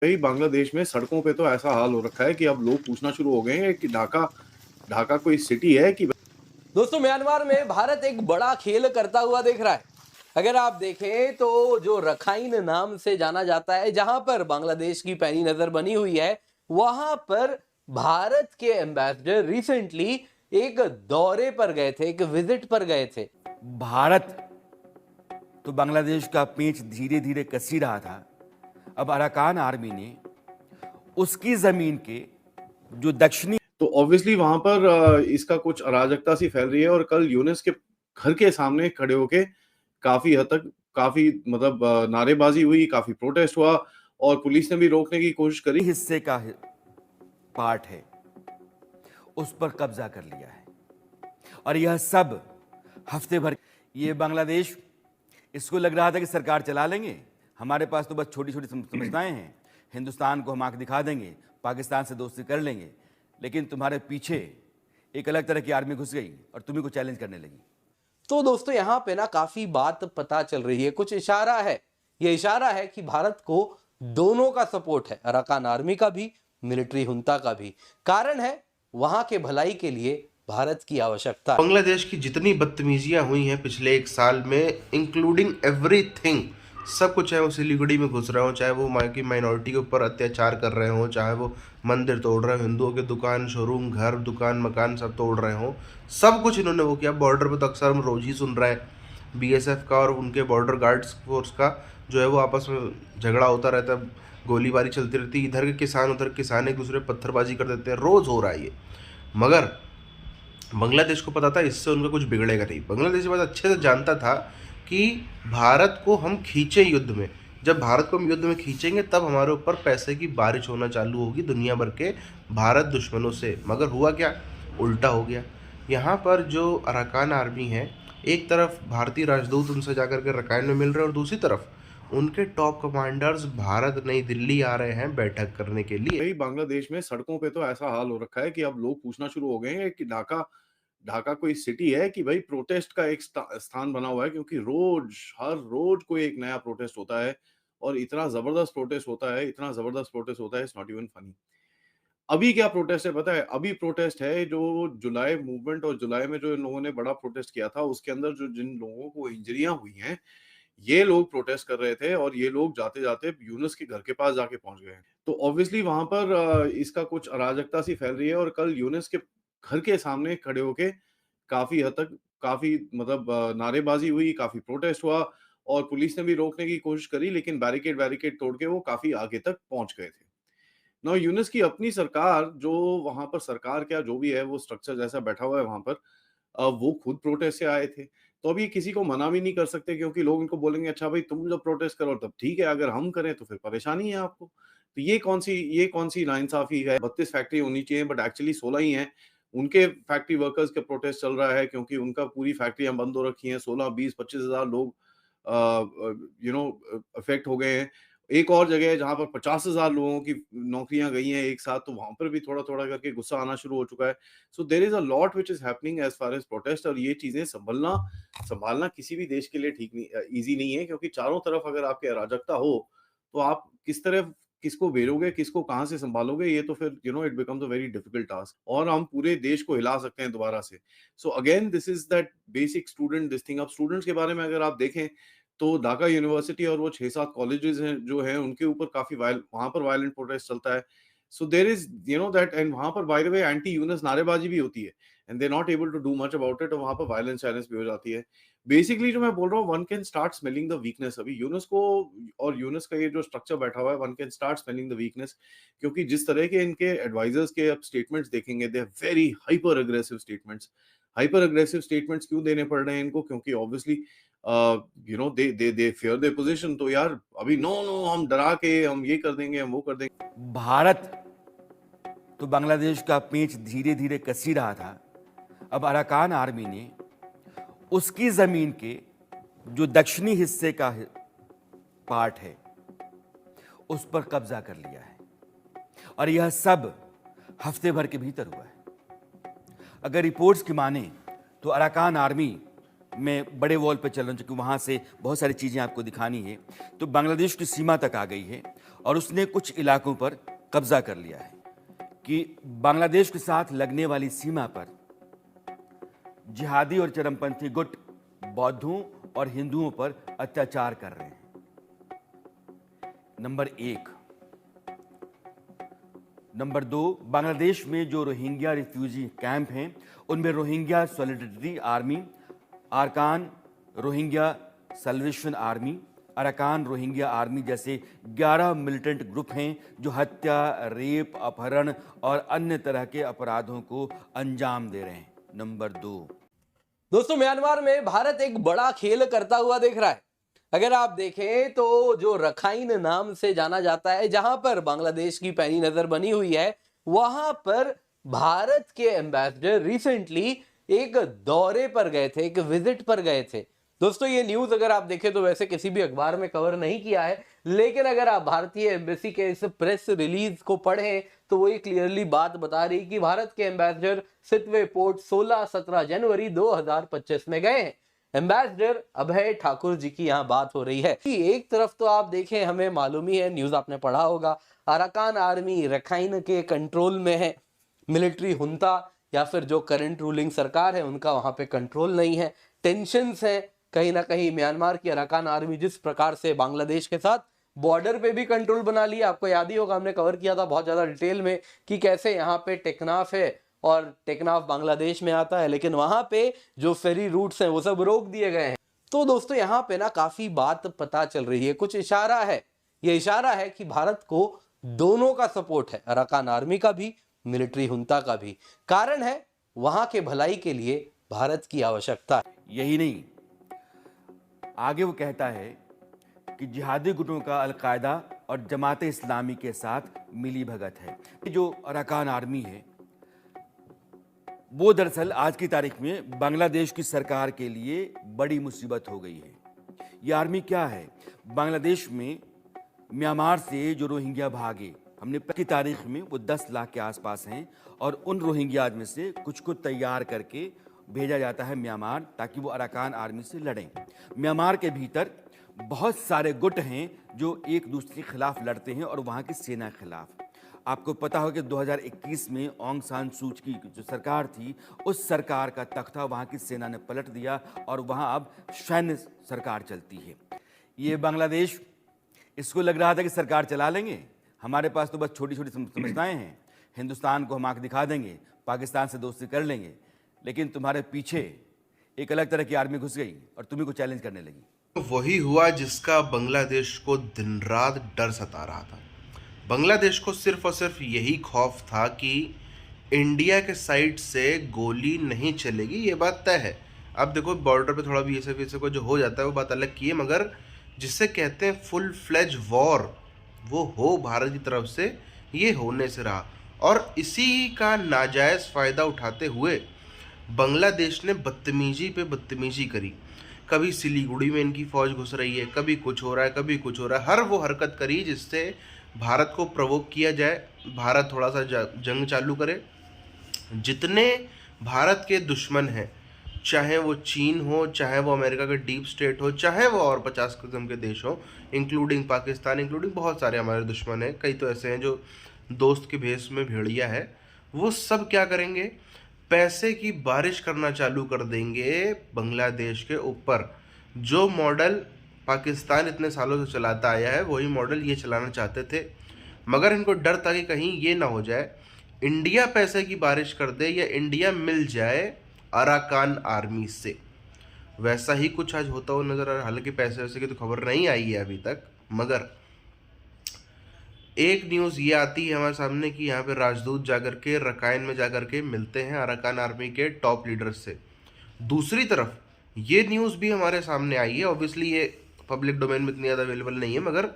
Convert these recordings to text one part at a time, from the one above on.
भाई बांग्लादेश में सड़कों पे तो ऐसा हाल हो रखा है कि अब लोग पूछना शुरू हो गए हैं कि ढाका ढाका कोई सिटी है कि दोस्तों म्यांमार में भारत एक बड़ा खेल करता हुआ दिख रहा है। अगर आप देखें तो जो रखाइन नाम से जाना जाता है, जहां पर बांग्लादेश की पैनी नजर बनी हुई है, वहां पर भारत के एम्बेसडर रिसेंटली एक दौरे पर गए थे, एक विजिट पर गए थे। भारत तो बांग्लादेश का पेंच धीरे धीरे कस ही रहा था। अब अराकान आर्मी ने उसकी जमीन के जो दक्षिणी तो ऑब्वियसली वहां पर इसका कुछ अराजकता सी फैल रही है और कल यूनिस के घर के सामने खड़े होके काफी हद तक काफी मतलब नारेबाजी हुई, काफी प्रोटेस्ट हुआ और पुलिस ने भी रोकने की कोशिश करी। हिस्से का पार्ट है, उस पर कब्जा कर लिया है और यह सब हफ्ते भर। ये बांग्लादेश, इसको लग रहा था कि सरकार चला लेंगे, हमारे पास तो बस छोटी छोटी समस्याएं हैं, हिंदुस्तान को हम आंख दिखा देंगे, पाकिस्तान से दोस्ती कर लेंगे, लेकिन तुम्हारे पीछे एक अलग तरह की आर्मी घुस गई और तुम्ही को चैलेंज करने लगी। तो दोस्तों यहां पे ना काफी बात पता चल रही है, कुछ इशारा है। ये इशारा है कि भारत को दोनों का सपोर्ट है, अराकान आर्मी का भी, मिलिट्री हुंता का भी। कारण है वहां के भलाई के लिए भारत की आवश्यकता है। बांग्लादेश की जितनी बदतमीजियां हुई हैं पिछले एक साल में, इंक्लूडिंग एवरीथिंग, सब कुछ, चाहे वो सिलीगुड़ी में घुस रहे हो, चाहे वो वहाँ की माइनॉरिटी के ऊपर अत्याचार कर रहे हो, चाहे वो मंदिर तोड़ रहे हो, हिंदुओं के दुकान, शोरूम, घर, दुकान, मकान सब तोड़ रहे हो, सब कुछ इन्होंने वो किया। बॉर्डर पर तो अक्सर हम रोज ही सुन रहे हैं बीएसएफ का और उनके बॉर्डर गार्ड्स फोर्स का जो है वो आपस में झगड़ा होता रहता है, गोलीबारी चलती रहती है, इधर के किसान उधर किसान एक दूसरे पत्थरबाजी कर देते हैं, रोज़ हो रहा है ये। मगर बांग्लादेश को पता था इससे उनका कुछ बिगड़ेगा नहीं। बांग्लादेश ये बात अच्छे से जानता था कि भारत को हम खींचे युद्ध में, जब भारत को हम युद्ध में खींचेंगे तब हमारे ऊपर पैसे की बारिश होना चालू होगी दुनिया भर के भारत दुश्मनों से। मगर हुआ क्या, उल्टा हो गया। यहाँ पर जो अराकान आर्मी है, एक तरफ भारतीय राजदूत उनसे जाकर के रकाइन में मिल रहे हैं और दूसरी तरफ उनके टॉप कमांडर्स भारत नई दिल्ली आ रहे हैं बैठक करने के लिए। भाई बांग्लादेश में सड़कों पे तो ऐसा हाल हो रखा है कि अब लोग पूछना शुरू हो गए हैं कि ढाका ढाका कोई सिटी है कि भाई प्रोटेस्ट का एक स्थान बना हुआ है, क्योंकि हर रोज कोई एक नया प्रोटेस्ट होता है और इतना जबरदस्त प्रोटेस्ट होता है, इतना जबरदस्त प्रोटेस्ट होता है, इट्स नॉट इवन फनी। अभी क्या प्रोटेस्ट है पता है? अभी प्रोटेस्ट है जो जुलाई मूवमेंट और जुलाई में जो इन लोगों ने बड़ा प्रोटेस्ट किया था, उसके अंदर जो जिन लोगों को इंजरियां हुई हैं, ये लोग प्रोटेस्ट कर रहे थे और ये लोग जाते-जाते यूनुस के घर के पास जाके पहुंच गए हैं। तो ऑब्वियसली वहां पर इसका कुछ अराजकता सी फैल रही है और कल यूनुस के घर के सामने खड़े होके काफी हद तक काफी मतलब नारेबाजी हुई, काफी प्रोटेस्ट हुआ और पुलिस ने भी रोकने की कोशिश करी, लेकिन बैरिकेड बैरिकेड तोड़ के वो काफी आगे तक पहुंच गए थे। नौ यूनिस की अपनी सरकार, जो वहां पर सरकार क्या जो भी है वो स्ट्रक्चर जैसा बैठा हुआ है वहां पर, वो खुद प्रोटेस्ट से आए थे। तो अभी किसी को मना भी नहीं कर सकते, क्योंकि लोग इनको बोलेंगे अच्छा भाई तुम जब प्रोटेस्ट करो तब ठीक है, अगर हम करें तो फिर परेशानी है आपको। तो ये कौन सी नाइंसाफी है? 32 फैक्ट्री होनी चाहिए बट एक्चुअली 16 ही हैं। उनके फैक्ट्री वर्कर्स का प्रोटेस्ट चल रहा है क्योंकि उनका पूरी फैक्ट्रियां बंद हो रखी हैं। 16 20 25 हजार लोग अफेक्ट हो गए हैं। एक और जगह है जहाँ पर 50,000 लोगों की नौकरियां गई हैं एक साथ, तो वहां पर भी थोड़ा-थोड़ा करके गुस्सा आना शुरू हो चुका है। So there is a lot which is happening as far as protest, और ये चीज़ें सँभालना किसी भी देश के लिए ठीक नहीं ईज़ी नहीं है, क्योंकि चारों तरफ अगर आपकी अराजकता हो, तो आप किस तरफ किसको बेरोगे, किसको कहाँ से सँभालोगे, ये तो फिर it becomes a very difficult task, और हम पूरे देश को हिला सकते हैं दोबारा से। So again this is that basic student this thing. अब स्टूडेंट्स के बारे में अगर आप देखें तो ढाका यूनिवर्सिटी और वो 6-7 कॉलेजेस हैं जो हैं उनके ऊपर काफ़ी वहाँ पर वायलेंट प्रोटेस्ट चलता है। So there is that, and वहाँ पर by the way anti Yunus नारेबाजी भी होती है and they are not able to do much about it, और वहाँ पर वायलेंस भी हो जाती है। बेसिकली जो मैं बोल रहा हूँ, one can start smelling the weakness अभी यूनस को, और यूनस का ये जो स्ट्रक्चर बैठा हुआ है, one can start smelling the weakness, क्योंकि जिस तरह के इनके एडवाइजर्स के अब स्टेटमेंट्स देखेंगे, they are very hyper aggressive statements. Hyper aggressive statements क्यों देने पड़ रहे हैं इनको? क्योंकि obviously they fear their position. तो यार अभी नो नो हम डरा के हम ये कर देंगे, हम वो कर देंगे। भारत तो बांग्लादेश का पेंच धीरे धीरे कस ही रहा था। अब अराकान आर्मी ने उसकी जमीन के जो दक्षिणी हिस्से का पार्ट है, उस पर कब्जा कर लिया है और यह सब हफ्ते भर के भीतर हुआ है। अगर रिपोर्ट्स की माने तो अराकान आर्मी में बड़े वॉल पे चल रहे हैं, क्योंकि वहाँ से बहुत सारी चीज़ें आपको दिखानी है, तो बांग्लादेश की सीमा तक आ गई है और उसने कुछ इलाकों पर कब्जा कर लिया है कि बांग्लादेश के साथ लगने वाली सीमा पर जिहादी और चरमपंथी गुट बौद्धों और हिंदुओं पर अत्याचार कर रहे हैं। नंबर 1। नंबर 2, बांग्लादेश में जो रोहिंग्या रिफ्यूजी कैंप हैं उनमें रोहिंग्या सॉलिडरिटी आर्मी, अरकान रोहिंग्या सल्वेशन आर्मी, अरकान रोहिंग्या आर्मी जैसे 11 मिलिटेंट ग्रुप हैं जो हत्या, रेप, अपहरण और अन्य तरह के अपराधों को अंजाम दे रहे हैं। नंबर 2। दोस्तों, म्यांमार में भारत एक बड़ा खेल करता हुआ दिख रहा है। अगर आप देखें तो जो रखाइन नाम से जाना जाता है, जहां पर बांग्लादेश की पैनी नजर बनी हुई है, वहां पर भारत के एम्बेसडर रिसेंटली एक दौरे पर गए थे, एक विजिट पर गए थे। दोस्तों, ये न्यूज अगर आप देखें तो वैसे किसी भी अखबार में कवर नहीं किया है, लेकिन अगर आप भारतीय एम्बेसी के इस प्रेस रिलीज को पढ़ें तो वो ये क्लियरली बात बता रही कि भारत के एम्बेसडर सितवे पोर्ट 16-17 जनवरी 2025 में गए हैं। एम्बेसडर अभय ठाकुर जी की यहाँ बात हो रही है कि एक तरफ तो आप देखें, हमें मालूम ही है, न्यूज आपने पढ़ा होगा, अराकान आर्मी रखाइन के कंट्रोल में है। मिलिट्री हुंता या फिर जो करंट रूलिंग सरकार है उनका वहां पे कंट्रोल नहीं है, टेंशंस है। कहीं ना कहीं म्यांमार की अराकान आर्मी जिस प्रकार से बांग्लादेश के साथ बॉर्डर पे भी कंट्रोल बना लिया, आपको याद ही होगा, हमने कवर किया था बहुत ज्यादा डिटेल में कि कैसे यहाँ पे टेकनाफ है और टेकनाफ बांग्लादेश में आता है, लेकिन वहां पे जो फेरी रूट्स हैं वो सब रोक दिए गए हैं। तो दोस्तों, यहाँ पे ना काफी बात पता चल रही है, कुछ इशारा है। ये इशारा है कि भारत को दोनों का सपोर्ट है, अराकान आर्मी का भी, मिलिट्री हुंता का भी। कारण है वहां के भलाई के लिए भारत की आवश्यकता है। यही नहीं, आगे वो कहता है कि जिहादी गुटों का अलकायदा और जमात इस्लामी के साथ मिली भगत है। जो अराकान आर्मी है वो दरअसल आज की तारीख में बांग्लादेश की सरकार के लिए बड़ी मुसीबत हो गई है। ये आर्मी क्या है? बांग्लादेश में म्यांमार से जो रोहिंग्या भागे, हमने की तारीख में वो 10 लाख के आसपास हैं और उन रोहिंग्याज में से कुछ को तैयार करके भेजा जाता है म्यांमार ताकि वो अराकान आर्मी से लड़ें। म्यांमार के भीतर बहुत सारे गुट हैं जो एक दूसरे के खिलाफ लड़ते हैं और वहाँ की सेना के खिलाफ। आपको पता हो कि 2021 में ऑंग सान सू की जो सरकार थी, उस सरकार का तख्ता वहाँ की सेना ने पलट दिया और वहाँ अब सैन्य सरकार चलती है। ये बांग्लादेश, इसको लग रहा था कि सरकार चला लेंगे, हमारे पास तो बस छोटी छोटी समस्याएं हैं, हिंदुस्तान को हम आंख दिखा देंगे, पाकिस्तान से दोस्ती कर लेंगे, लेकिन तुम्हारे पीछे एक अलग तरह की आर्मी घुस गई और तुम्ही को चैलेंज करने लगी। वही हुआ जिसका बांग्लादेश को दिन रात डर सता रहा था। बांग्लादेश को सिर्फ और सिर्फ यही खौफ था कि इंडिया के साइड से गोली नहीं चलेगी, ये बात तय है। अब देखो बॉर्डर पे थोड़ा भी ये सब को जो हो जाता है वो बात अलग की है, मगर जिसे कहते हैं फुल फ्लेज वॉर, वो हो भारत की तरफ से, ये होने से रहा। और इसी का नाजायज़ फ़ायदा उठाते हुए बांग्लादेश ने बदतमीजी पे बदतमीजी करी। कभी सिलीगुड़ी में इनकी फ़ौज घुस रही है, कभी कुछ हो रहा है, कभी कुछ हो रहा है। हर वो हरकत करी जिससे भारत को प्रवोक किया जाए, भारत थोड़ा सा जंग चालू करे। जितने भारत के दुश्मन हैं, चाहे वो चीन हो, चाहे वो अमेरिका का डीप स्टेट हो, चाहे वो और 50 किस्म के देश हो, इंक्लूडिंग पाकिस्तान, इंक्लूडिंग बहुत सारे हमारे दुश्मन हैं, कई तो ऐसे हैं जो दोस्त के भेष में भेड़िया है, वो सब क्या करेंगे? पैसे की बारिश करना चालू कर देंगे बांग्लादेश के ऊपर। जो मॉडल पाकिस्तान इतने सालों से चलाता आया है वही मॉडल ये चलाना चाहते थे, मगर इनको डर था कि कहीं ये ना हो जाए इंडिया पैसे की बारिश कर दे या इंडिया मिल जाए अराकान आर्मी से। वैसा ही कुछ आज होता हुआ नजर आ रहा है। हालांकि पैसे वैसे की तो खबर नहीं आई है अभी तक, मगर एक न्यूज़ ये आती है हमारे सामने कि यहाँ पे राजदूत जाकर के रकाइन में जाकर के मिलते हैं अराकान आर्मी के टॉप लीडर्स से। दूसरी तरफ ये न्यूज़ भी हमारे सामने आई है, ऑब्वियसली ये पब्लिक डोमेन में इतनी ज़्यादा अवेलेबल नहीं है, मगर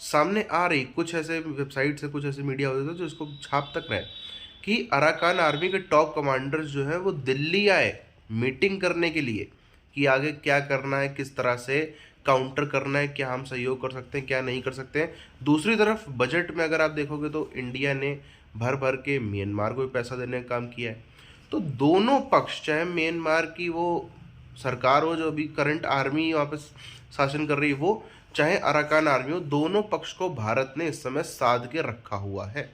सामने आ रही, कुछ ऐसे वेबसाइट से, कुछ ऐसे मीडिया होते थे जो इसको छाप तक रहे कि अराकान आर्मी के टॉप कमांडर्स जो है वो दिल्ली आए मीटिंग करने के लिए कि आगे क्या करना है, किस तरह से काउंटर करना है, क्या हम सहयोग कर सकते हैं, क्या नहीं कर सकते हैं। दूसरी तरफ बजट में अगर आप देखोगे तो इंडिया ने भर भर के म्यांमार को भी पैसा देने का काम किया है। तो दोनों पक्ष, चाहे म्यांमार की वो सरकार हो जो अभी करंट आर्मी वहाँ पे शासन कर रही है, वो चाहे अराकान आर्मी हो, दोनों पक्ष को भारत ने इस समय साध के रखा हुआ है।